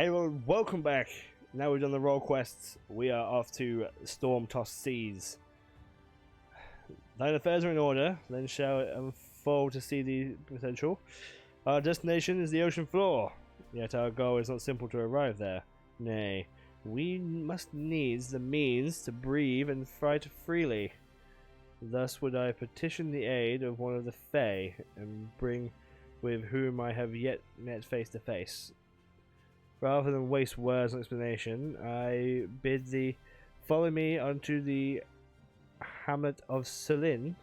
Hey everyone, welcome back. Now we've done the role quests, we are off to storm-tossed seas. Thine affairs are in order, then shall it unfold to see the potential. Our destination is the ocean floor, yet our goal is not simple to arrive there. Nay, we must needs the means to breathe and fight freely. Thus would I petition the aid of one of the Fae, and bring with whom I have yet met face to face. Rather than waste words on explanation, I bid thee follow me unto the hamlet of Selin,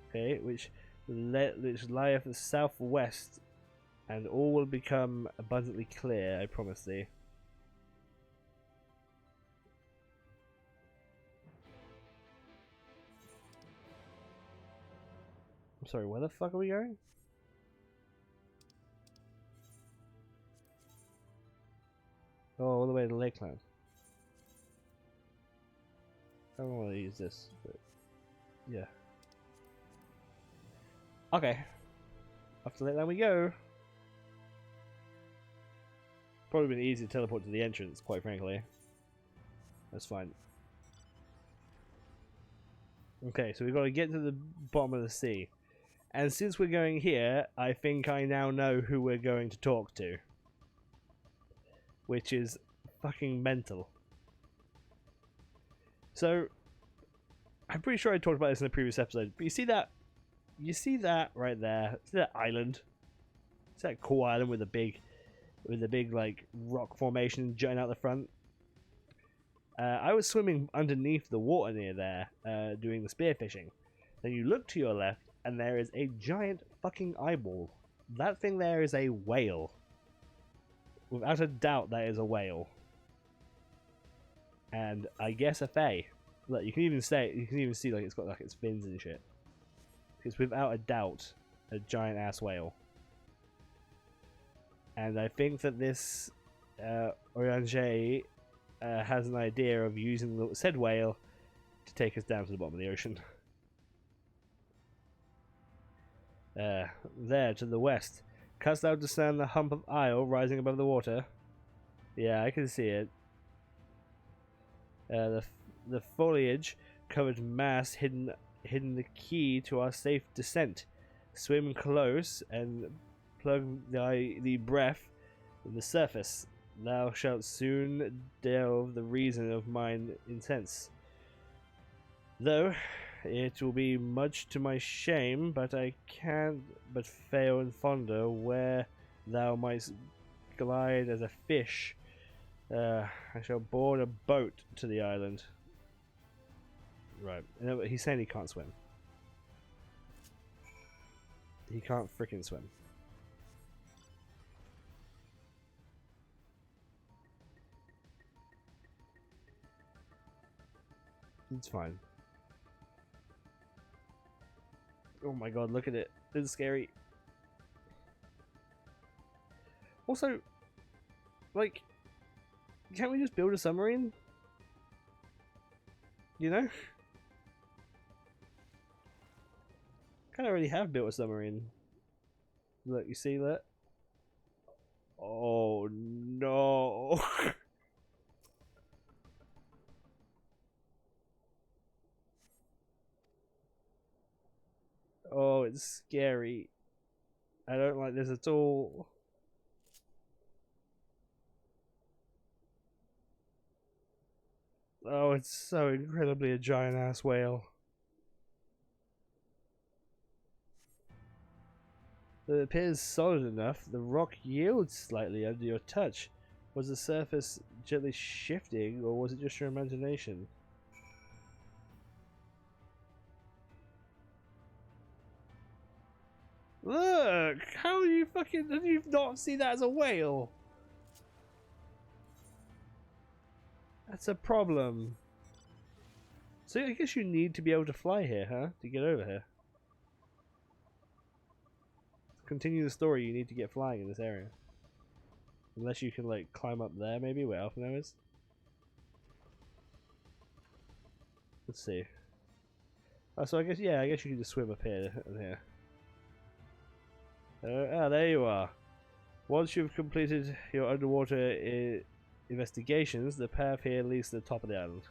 okay, which lieth the southwest, and all will become abundantly clear, I promise thee. I'm sorry, where the fuck are we going? Oh, all the way to Lakeland. I don't want to use this, but yeah. Okay. Up to Lakeland we go. Probably been easy to teleport to the entrance, quite frankly. That's fine. Okay, so we've got to get to the bottom of the sea. And since we're going here, I think I now know who we're going to talk to. Which is fucking mental. So, I'm pretty sure I talked about this in a previous episode, but you see that right there? See that island? See that cool island with a big like rock formation jutting out the front? I was swimming underneath the water near there, doing the spearfishing. Then you look to your left, and there is a giant fucking eyeball. That thing there is a whale. Without a doubt, that is a whale, and I guess a Fae. Look, you can even see like it's got like its fins and shit. It's without a doubt a giant ass whale, and I think that this Orange has an idea of using the said whale to take us down to the bottom of the ocean. There to the west. Canst thou discern the hump of isle rising above the water? Yeah, I can see it. The foliage covered mass hidden the key to our safe descent. Swim close and plug thy breath in the surface. Thou shalt soon delve the reason of mine intents. Though it will be much to my shame, but I can't but fail and ponder where thou mightst glide as a fish. I shall board a boat to the island. Right. He's saying he can't swim. He can't freaking swim. It's fine. Oh my god, look at it. It's scary. Also, like, can't we just build a submarine? You know? Kind of already have built a submarine. Look, you see that? Oh no. Oh, it's scary. I don't like this at all. Oh, it's so incredibly a giant ass whale. It appears solid enough. The rock yields slightly under your touch. Was the surface gently shifting, or was it just your imagination? Look! How do you not see that as a whale? That's a problem. So I guess you need to be able to fly here, huh? To get over here. To continue the story, you need to get flying in this area. Unless you can, like, climb up there, maybe, where Alphino is. Let's see. Oh, so I guess you can just swim up here and here. There you are. Once you've completed your underwater investigations, the path here leads to the top of the island.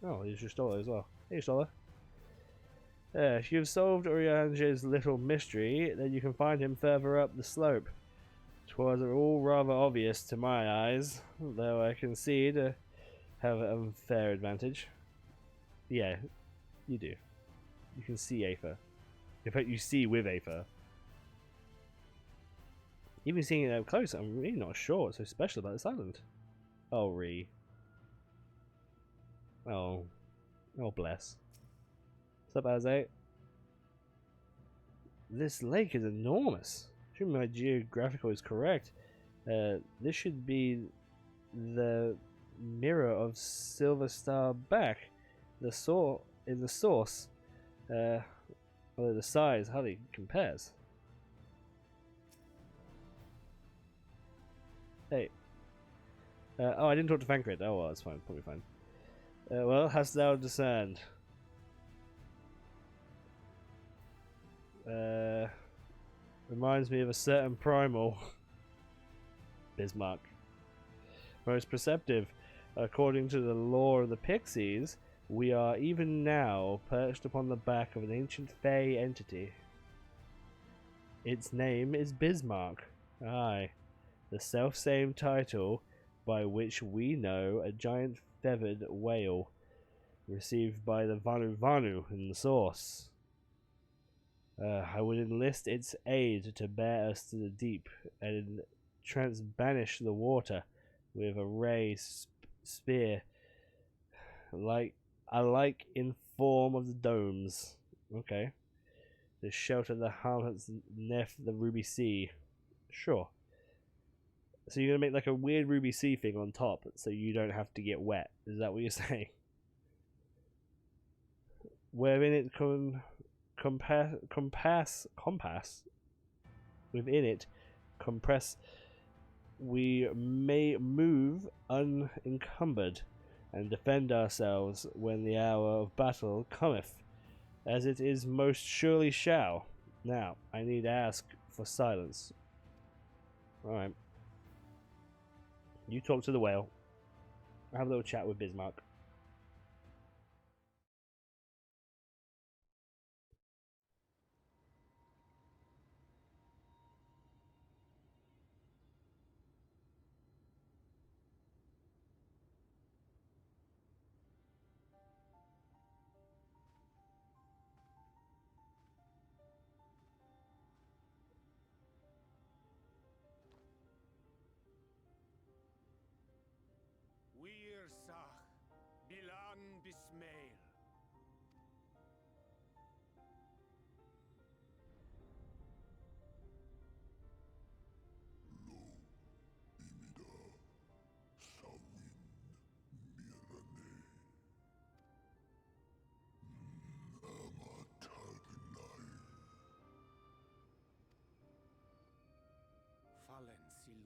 Oh, here's your Stoller as well. Hey, Stoller. If you've solved Uriange's little mystery, then you can find him further up the slope. 'Twas all rather obvious to my eyes, though I concede to have an unfair advantage. Yeah, you do. You can see Aether. In fact, you see with Aether. Even seeing it up close, I'm really not sure what's so special about this island. Oh, Oh. Oh, bless. What's up, Azay? This lake is enormous. Assuming my geographical is correct, this should be the mirror of Silver Star back. The source. Although the size hardly compares. Hey. Oh, I didn't talk to Fancred. Oh, well, that's fine. Probably fine. Well, hast thou discerned? Reminds me of a certain primal. Bismarck. Most perceptive. According to the law of the Pixies, we are even now perched upon the back of an ancient Fey entity. Its name is Bismarck. Aye, the self-same title by which we know a giant feathered whale received by the Vanu Vanu in the source. I would enlist its aid to bear us to the deep and transbanish the water with a ray spear alike in form of the domes. Okay. To shelter the hamlets near the Ruby Sea. Sure. So you're gonna make like a weird Ruby Sea thing on top so you don't have to get wet. Is that what you're saying? Wherein it compass within it compress, we may move unencumbered and defend ourselves when the hour of battle cometh, as it is most surely shall. Now I need to ask for silence. Alright, you talk to the whale. I have a little chat with Bismarck.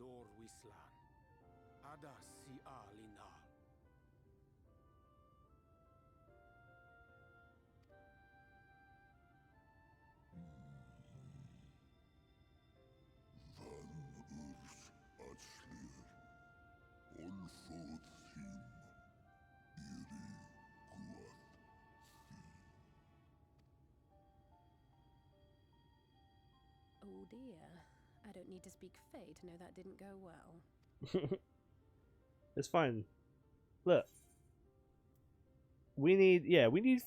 Lord Wislan, Ada si Alina. Oh dear. I don't need to speak Fey to know that didn't go well. It's fine. Look. We need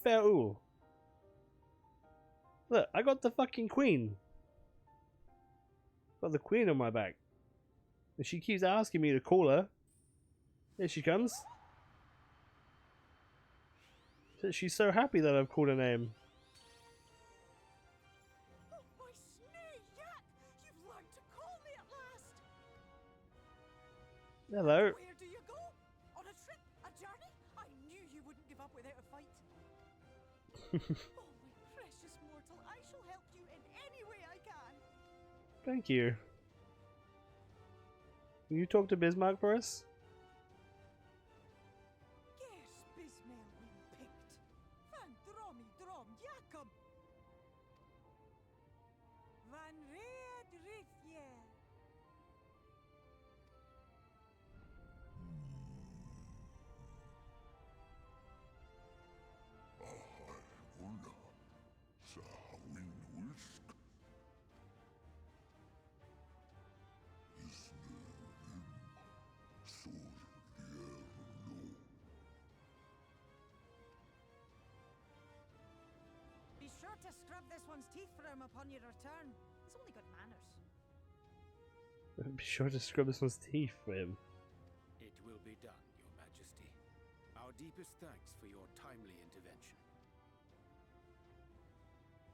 Fairul. Look, I got the fucking queen. Got the queen on my back. And she keeps asking me to call her. Here she comes. She's so happy that I've called her name. Oh, my snake yak! You've learned to call me at last! Hello. Where do you go? On a trip? A journey? I knew you wouldn't give up without a fight. Oh, my precious mortal, I shall help you in any way I can. Thank you. Can you talk to Bismarck for us? Yes, Bismel when picked. Van Dromy Drom Jacob. Van Re someone's teeth for him upon your return. He's only got manners. Be sure to scrub this one's teeth for him. It will be done, Your Majesty. Our deepest thanks for your timely intervention.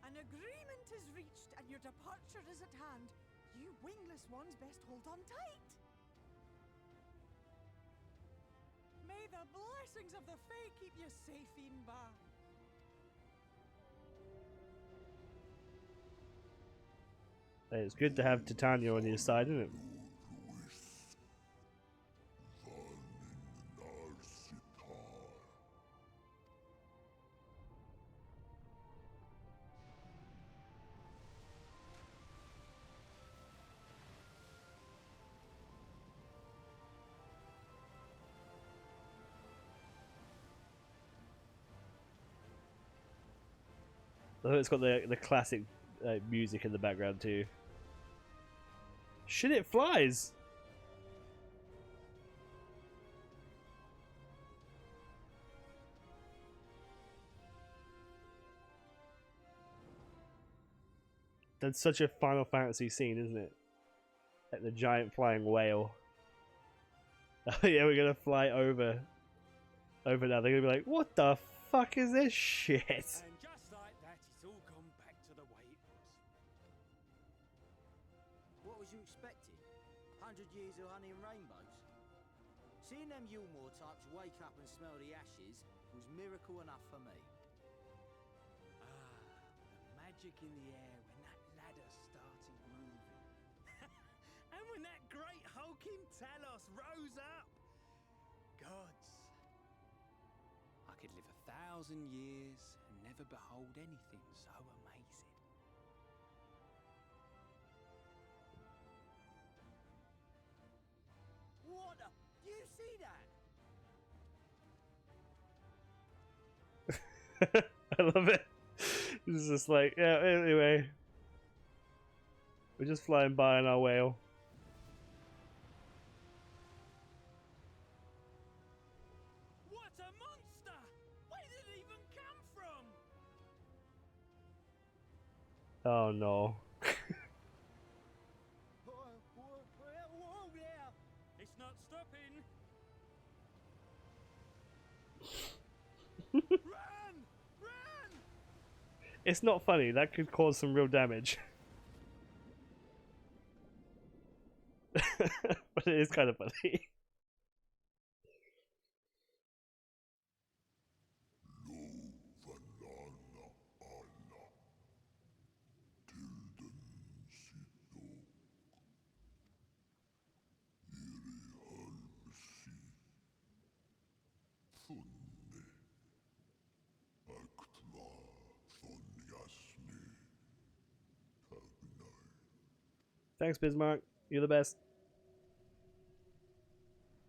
An agreement is reached and your departure is at hand. You wingless ones best hold on tight. May the blessings of the Fae keep you safe in Ba. Hey, it's good to have Titania on your side, isn't it? Oh, it's got the classic music in the background too. Shit, it flies! That's such a Final Fantasy scene, isn't it? Like the giant flying whale. Oh yeah, we're gonna fly over now. They're gonna be like, what the fuck is this shit? And just like that, it's all gone back to the way it was. What was you expecting? 100 years of honey and rainbows? Seeing them Yulmore types wake up and smell the ashes was miracle enough for me. Ah, the magic in the air when that ladder started moving. And when that great hulking Talos rose up. Gods. I could live 1,000 years and never behold anything so amazing. What the? Do you see that? I love it. It's just like, yeah, anyway. We're just flying by on our whale. What a monster! Where did it even come from? Oh no. Whoa there! It's not stopping. Run! Run! It's not funny, that could cause some real damage. But it is kind of funny. Thanks, Bismarck. You're the best.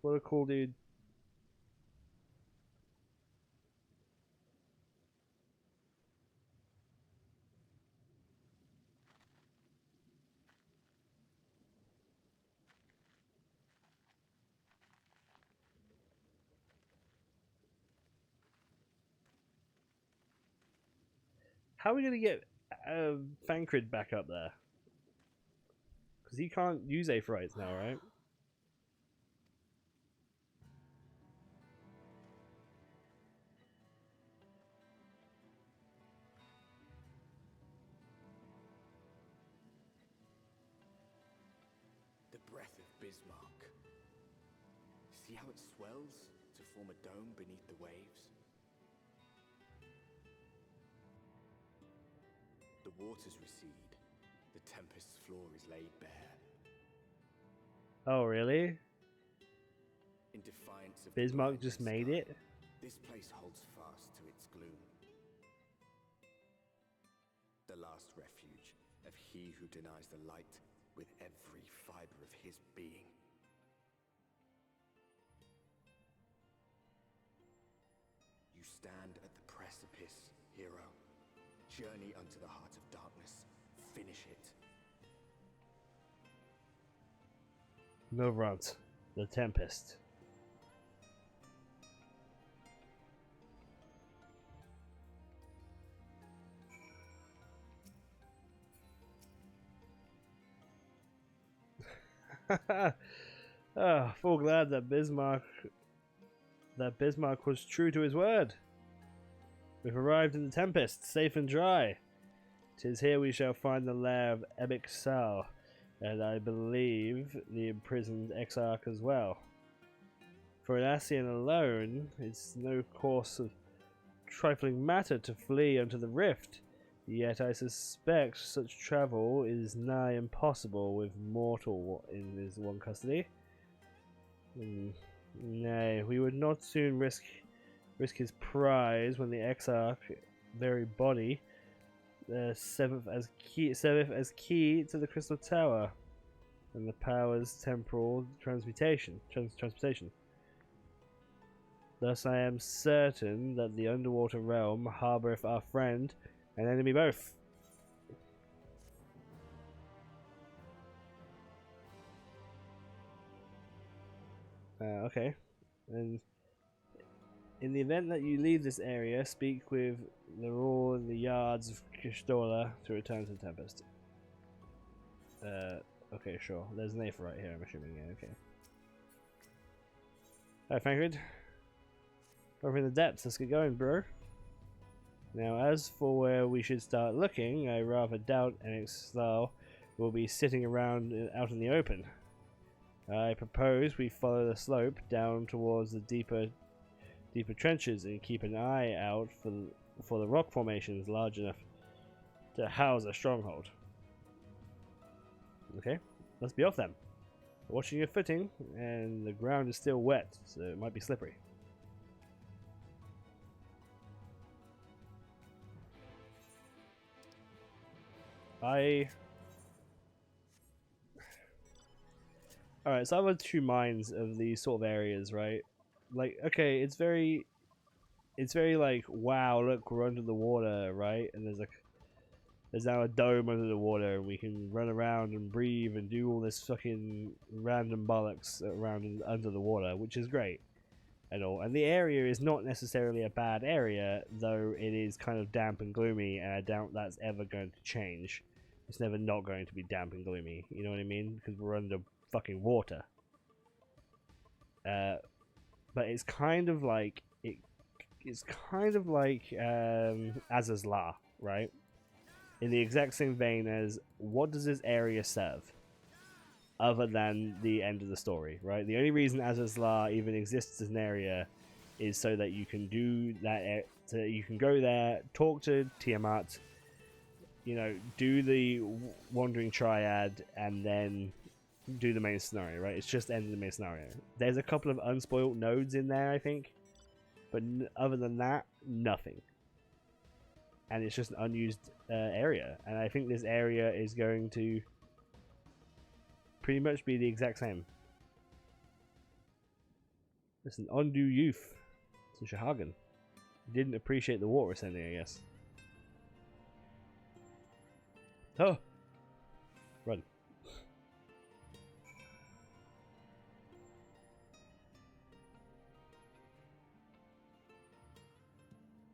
What a cool dude. How are we going to get Thancred back up there? Because he can't use Aetherites now, right? The breath of Bismarck. See how it swells to form a dome beneath the waves? The waters recede. The tempest's floor is laid bare. Oh, really? In defiance of Bismarck the just made sky, it? this place holds fast to its gloom. The last refuge of he who denies the light with every fiber of his being. You stand at the precipice, hero. Journey unto the heart of darkness. Finish it. Novrant, the Tempest. Full glad that Bismarck was true to his word. We've arrived in the Tempest, safe and dry. 'Tis here we shall find the lair of FFXIV, and I believe the imprisoned Exarch as well. For an Ascian alone, it's no course of trifling matter to flee unto the rift, yet I suspect such travel is nigh impossible with mortal in his one custody. Nay, we would not soon risk his prize when the Exarch very body serveth as key to the Crystal Tower and the power's temporal transportation. Thus I am certain that the underwater realm harboureth our friend and enemy both. Okay. And in the event that you leave this area, speak with the Raw in the yards of Kistola to return to the Tempest. Okay, sure. There's an Aether right here, I'm assuming. Yeah, okay. Alright, Frankfurt. Over in the depths, let's get going, bro. Now, as for where we should start looking, I rather doubt NXL will be sitting around out in the open. I propose we follow the slope down towards the deeper trenches and keep an eye out for the rock formations large enough to house a stronghold. Okay, let's be off then. Watching your footing, and the ground is still wet, so it might be slippery. Alright, so I have two minds of these sort of areas, right? Like, okay, it's very like, wow, look, we're under the water, right? And there's now a dome under the water, and we can run around and breathe and do all this fucking random bollocks around under the water, which is great and all. And the area is not necessarily a bad area, though it is kind of damp and gloomy, and I doubt that's ever going to change. It's never not going to be damp and gloomy, you know what I mean? Because we're under fucking water. But it's kind of like Azaz's La, right? In the exact same vein as, what does this area serve other than the end of the story, right? The only reason Azaz's La even exists as an area is so that you can do that, so that you can go there, talk to Tiamat, you know, do the Wandering Triad, and then do the main scenario, right? It's just the end of the main scenario. There's a couple of unspoiled nodes in there, I think, but other than that, nothing. And it's just an unused area, and I think this area is going to pretty much be the exact same. It's an undue youth to Shahagan. Didn't appreciate the water ascending, I guess. Oh! Run.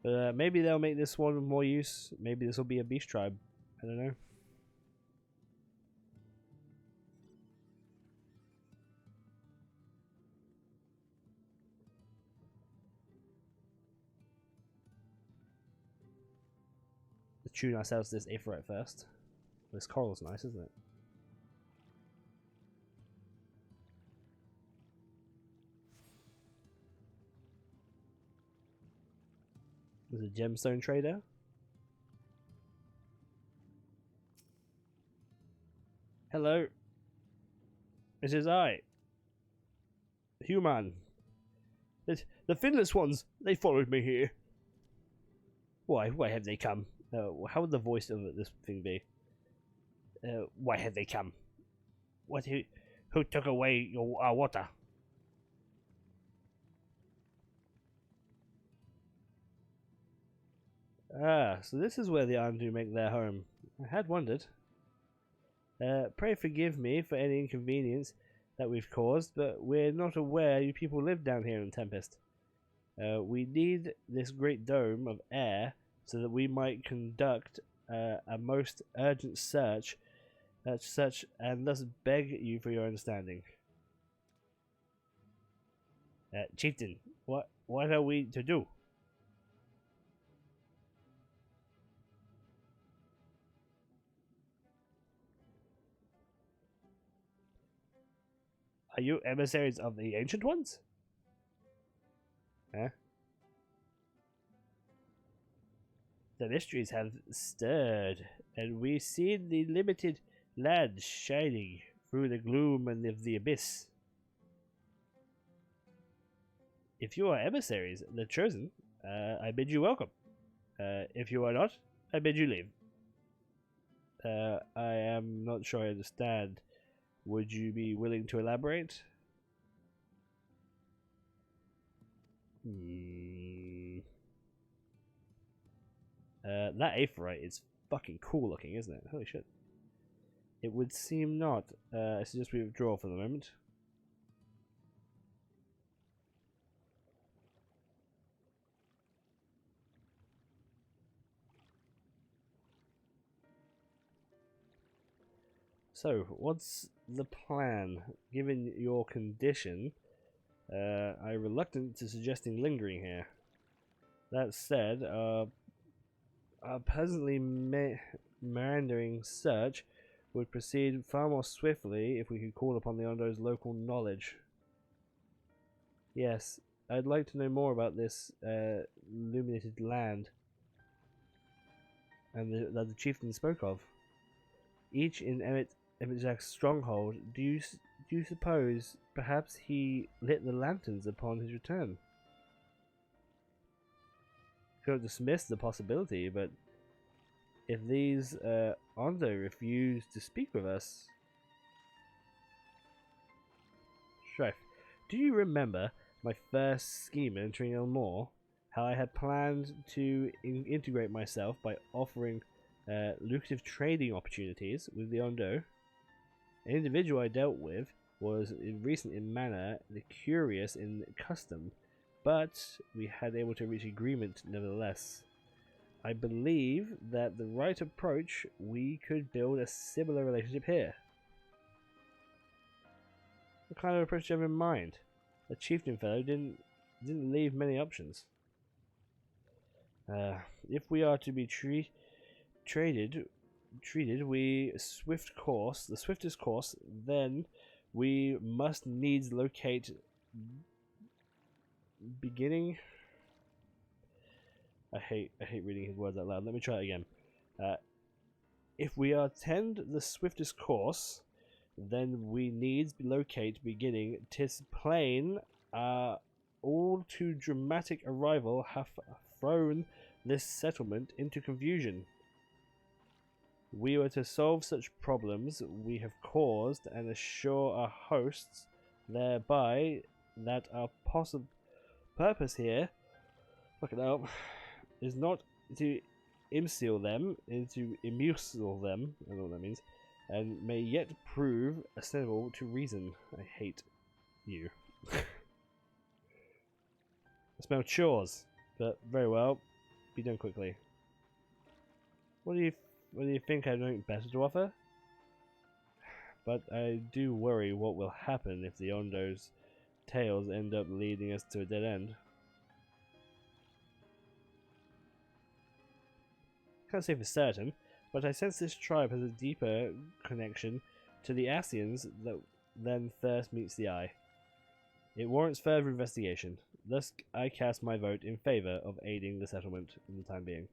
Maybe they'll make this one more use. Maybe this will be a beast tribe. I don't know. Let's tune ourselves to this Aetherite first. This coral's nice, isn't it? There's a gemstone trader. Hello. It is I. Human. The finless ones, they followed me here. Why have they come? How would the voice of this thing be? Why have they come? Who took away our water? Ah, so this is where the Andu make their home. I had wondered. Pray forgive me for any inconvenience that we've caused, but we're not aware you people live down here in Tempest. We need this great dome of air so that we might conduct a most urgent search such, and thus beg you for your understanding. Chieftain, what are we to do? Are you emissaries of the Ancient Ones? Huh? The mysteries have stirred, and we see the limited land shining through the gloom and of the abyss. If you are emissaries, the chosen, I bid you welcome. If you are not, I bid you leave. I am not sure I understand. Would you be willing to elaborate? That aephorite is fucking cool looking, isn't it? Holy shit. It would seem not. I suggest we withdraw for the moment. So, what's the plan? Given your condition, I'm reluctant to suggesting lingering here. That said, a pleasantly meandering search would proceed far more swiftly if we could call upon the Ondo's local knowledge. Yes, I'd like to know more about this illuminated land and that the chieftain spoke of. Each in Emmet stronghold. Do you suppose perhaps he lit the lanterns upon his return? Could dismiss the possibility, but if these Ondo refuse to speak with us... Strife, do you remember my first scheme entering Elmore? How I had planned to integrate myself by offering lucrative trading opportunities with the Ondo? An individual I dealt with was recent in manner, curious in custom, but we had able to reach agreement nevertheless. I believe that the right approach, we could build a similar relationship here. What kind of approach do you have in mind? The chieftain fellow didn't leave many options. If we are to be treated the swiftest course, then we must needs locate beginning. I hate reading his words out loud. Let me try it again. If we are tend the swiftest course, then we needs locate beginning. 'Tis plain all too dramatic arrival hath thrown this settlement into confusion. We were to solve such problems we have caused and assure our hosts thereby that our purpose here, fucking hell, is not to imseal them, into immusel them, I don't know what that means, and may yet prove assailable to reason. I hate you. I smell chores, but very well, be done quickly. What do you think? I have nothing better to offer? But I do worry what will happen if the Ondo's tales end up leading us to a dead end. Can't say for certain, but I sense this tribe has a deeper connection to the Asians than thirst meets the eye. It warrants further investigation. Thus, I cast my vote in favor of aiding the settlement for the time being.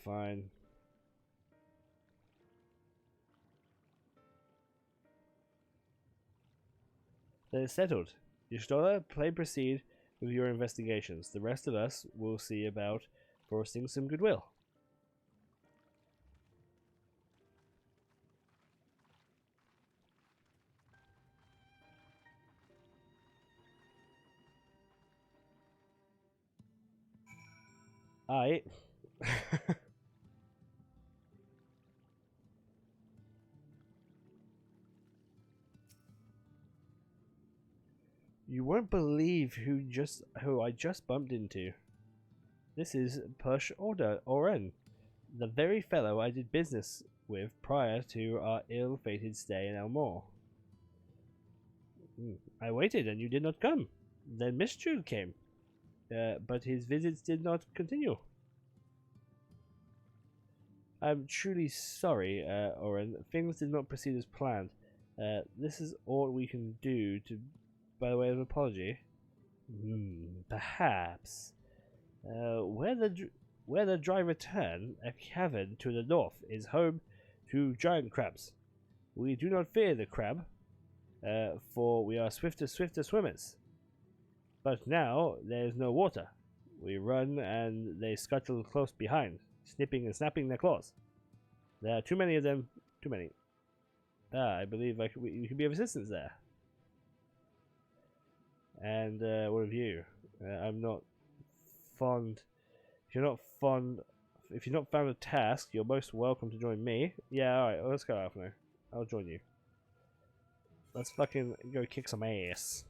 Fine. Then it's settled. Y'shtola, proceed with your investigations. The rest of us will see about forcing some goodwill. Aye. You won't believe who I just bumped into. This is Push Oren, the very fellow I did business with prior to our ill-fated stay in Elmore. I waited and you did not come. Then Mistral came, but his visits did not continue. I'm truly sorry, Oren. Things did not proceed as planned. This is all we can do to, by way of apology. Perhaps. Where the drive return, a cavern to the north is home to giant crabs. We do not fear the crab, for we are swifter swimmers. But now there is no water. We run and they scuttle close behind, snipping and snapping their claws. There are too many of them. Too many. I believe you can be of assistance there. And what of you? I'm not fond. If you're not found a task, you're most welcome to join me. Yeah, alright, well, let's go out now. I'll join you. Let's fucking go kick some ass.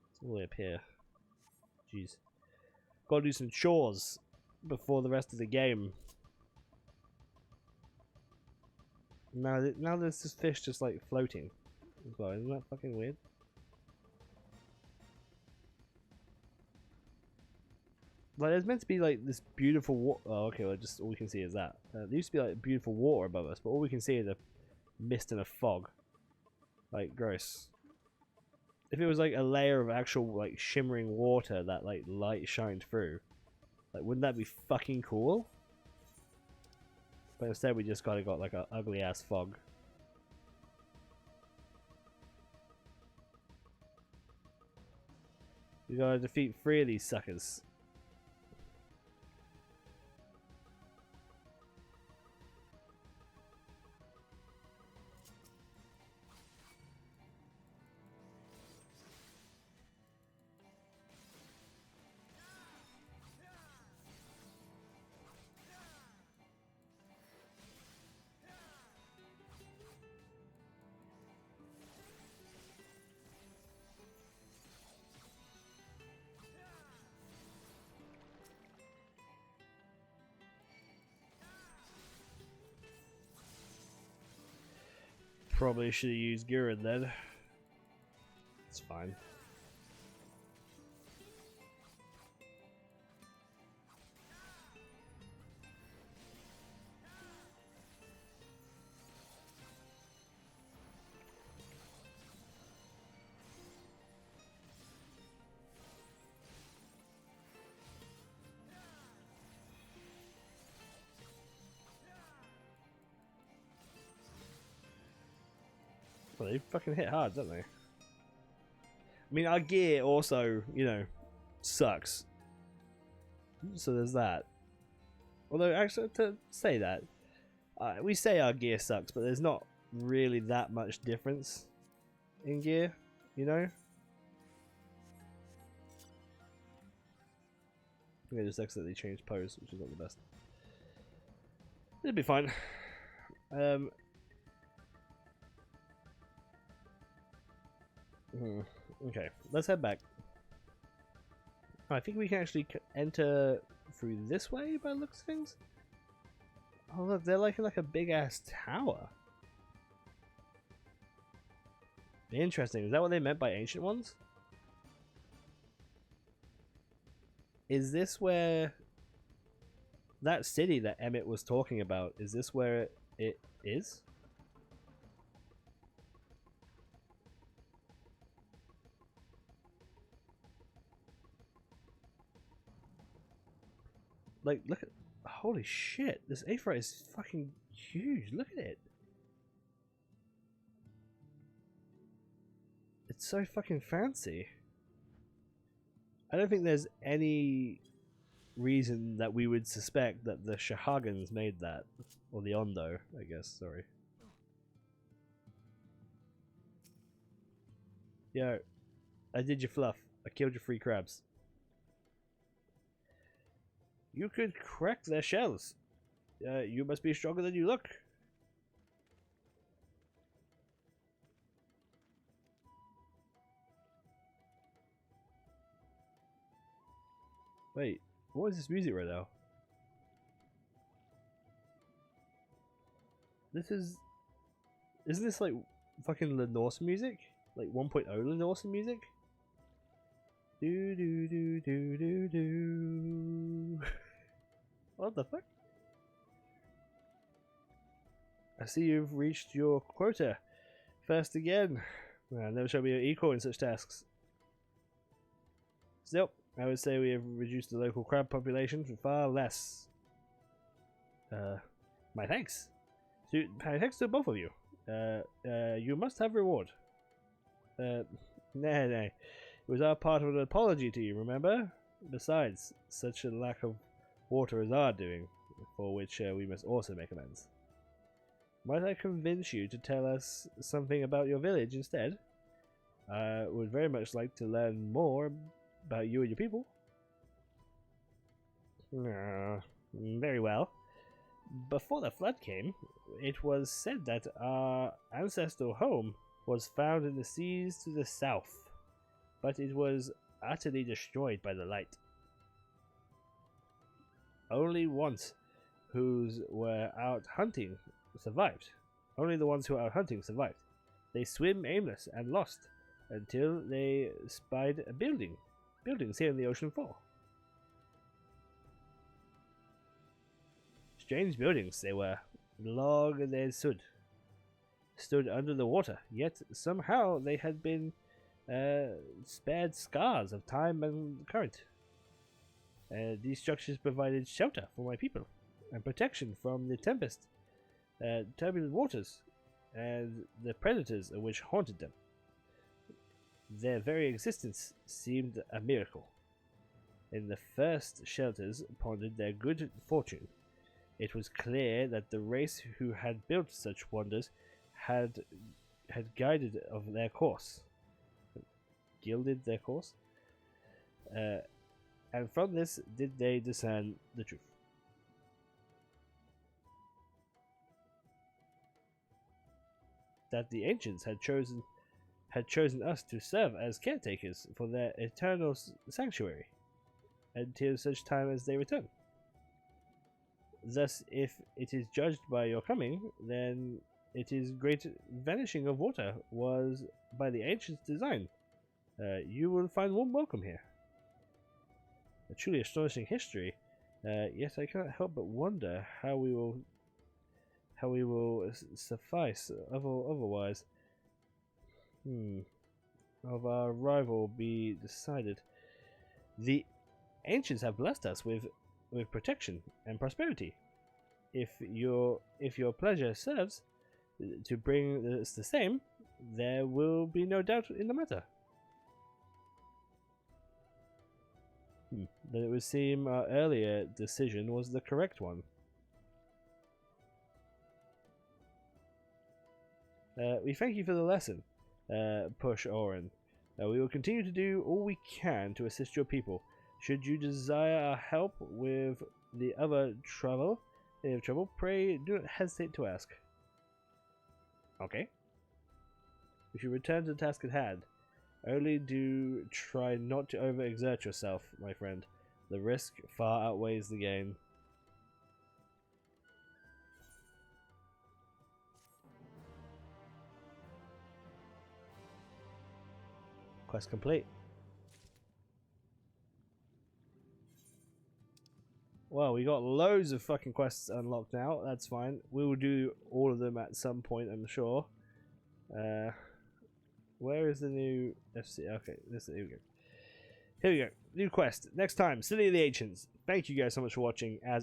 It's all the way up here. Jeez. Gotta do some chores before the rest of the game. Now there's this fish just like floating as well. Isn't that fucking weird? Like, there's meant to be like this beautiful water. Oh, okay. Well, just all we can see is that. There used to be like beautiful water above us, but all we can see is a mist and a fog. Like, gross. If it was like a layer of actual like shimmering water that like light shined through, like, wouldn't that be fucking cool? But instead, we just got like a ugly ass fog. We gotta defeat 3 of these suckers. Probably should have used Gurren then. It's fine. Well, they fucking hit hard, don't they? I mean, our gear also, you know, sucks. So there's that. Although, actually, to say that, we say our gear sucks, but there's not really that much difference in gear, you know? I think I just accidentally changed pose, which is not the best. It'll be fine. Okay, let's head back. I think we can actually enter through this way by the looks of things. Oh look, they're like a big ass tower. Interesting. Is that what they meant by ancient ones? Is this where that city that Emmett was talking about? Is this where it is? Like, look at... Holy shit, this Aphra is fucking huge. Look at it. It's so fucking fancy. I don't think there's any reason that we would suspect that the Shahagans made that. Or the Ondo, I guess, sorry. Yo, I did your fluff. I killed your 3 crabs. You could crack their shells. You must be stronger than you look. Wait, what is this music right now? Isn't this like fucking Lenore music? Like 1.0 Lenore music? Do do do do do do. What the fuck? I see you've reached your quota. First again. Never shall be equal in such tasks. Still, I would say we have reduced the local crab population to far less. My thanks. My thanks to both of you. You must have reward. Nay. It was our part of an apology to you, remember? Besides, such a lack of water is our doing, for which we must also make amends. Might I convince you to tell us something about your village instead? I would very much like to learn more about you and your people. Very well. Before the flood came, it was said that our ancestral home was found in the seas to the south, but it was utterly destroyed by the light. Only ones who were out hunting survived. Only the ones who were out hunting survived. They swim aimless and lost until they spied a buildings here in the ocean floor. Strange buildings they were. Long they stood under the water, yet somehow they had been spared scars of time and current. These structures provided shelter for my people and protection from the tempest, turbulent waters, and the predators which haunted them. Their very existence seemed a miracle. In the first shelters pondered their good fortune. It was clear that the race who had built such wonders had guided of their course, gilded their course, and from this did they discern the truth. That the ancients had chosen us to serve as caretakers for their eternal sanctuary until such time as they return. Thus, if it is judged by your coming, then it is great vanishing of water was by the ancients' design. You will find warm welcome here. A truly astonishing history. Yet I cannot help but wonder how we will suffice otherwise. Of our rival be decided. The ancients have blessed us with protection and prosperity. If your pleasure serves to bring us the same, there will be no doubt in the matter. Then it would seem our earlier decision was the correct one. We thank you for the lesson, Push Oren. We will continue to do all we can to assist your people. Should you desire our help with the other trouble, pray do not hesitate to ask. Okay. We should return to the task at hand. Only do try not to overexert yourself, my friend. The risk far outweighs the gain. Quest complete. Well, we got loads of fucking quests unlocked now. That's fine. We will do all of them at some point, I'm sure. Where is the new FC? Okay, here we go. Here we go. New quest. Next time, City of the Ancients. Thank you guys so much for watching. As